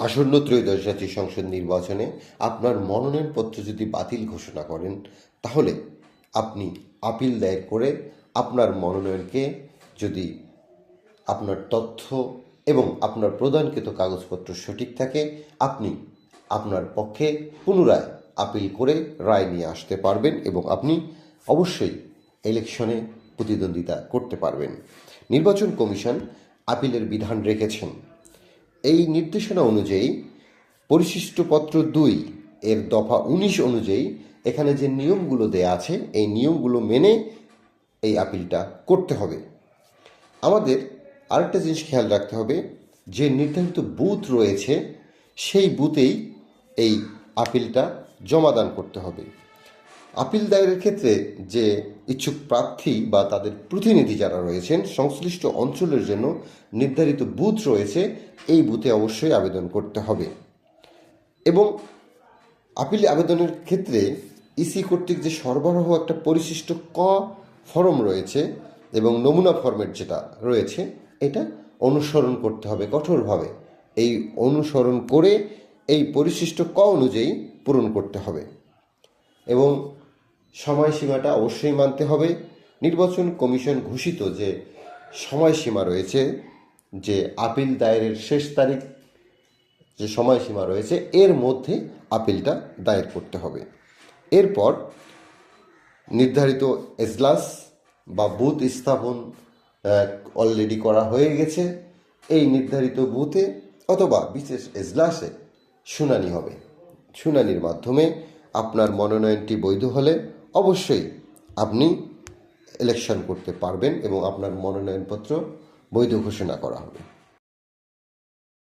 আসন্ন ত্রয়োদশ জাতীয় সংসদ নির্বাচনে আপনার মনোনয়নপত্র যদি বাতিল ঘোষণা করেন, তাহলে আপনি আপিল দায়ের করে আপনার মনোনয়নকে, যদি আপনার তথ্য এবং আপনার প্রদানকৃত কাগজপত্র সঠিক থাকে, আপনি আপনার পক্ষে পুনরায় আপিল করে রায় নিয়ে আসতে পারবেন এবং আপনি অবশ্যই ইলেকশনে প্রতিদ্বন্দ্বিতা করতে পারবেন। নির্বাচন কমিশন আপিলের বিধান রেখেছেন। এই নির্দেশনা অনুযায়ী পরিশিষ্টপত্র 2 এর দফা 19 অনুযায়ী এখানে যে নিয়মগুলো দেয়া আছে, এই নিয়মগুলো মেনে এই আপিলটা করতে হবে। আমাদের আরেকটা জিনিস খেয়াল রাখতে হবে, যে নির্ধারিত বুথ রয়েছে সেই বুথেই এই আপিলটা জমাদান করতে হবে। আপিল দায়েরের ক্ষেত্রে যে ইচ্ছুক প্রার্থী বা তাদের প্রতিনিধি যারা রয়েছেন, সংশ্লিষ্ট অঞ্চলের জন্য নির্ধারিত বুথ রয়েছে, এই বুথে অবশ্যই আবেদন করতে হবে। এবং আপিল আবেদনের ক্ষেত্রে ইসি কর্তৃক যে সরবরাহ একটা পরিশিষ্ট ক ফর্ম রয়েছে এবং নমুনা ফর্মেট যেটা রয়েছে, এটা অনুসরণ করতে হবে কঠোরভাবে। এই অনুসরণ করে এই পরিশিষ্ট ক অনুযায়ী পূরণ করতে হবে এবং সময়সীমাটা অবশ্যই মানতে হবে। নির্বাচন কমিশন ঘোষিত যে সময়সীমা রয়েছে, যে আপিল দায়েরের শেষ তারিখ যে সময়সীমা রয়েছে, এর মধ্যে আপিলটা দায়ের করতে হবে। এরপর নির্ধারিত এজলাস বা বুথ স্থাপন অলরেডি করা হয়ে গেছে। এই নির্ধারিত বুথে অথবা বিশেষ এজলাসে শুনানি হবে। শুনানির মাধ্যমে আপনার মনোনয়নটি বৈধ হলে অবশ্যই আপনি ইলেকশন করতে পারবেন এবং আপনার মনোনয়নপত্র বৈধ ঘোষণা করা হবে।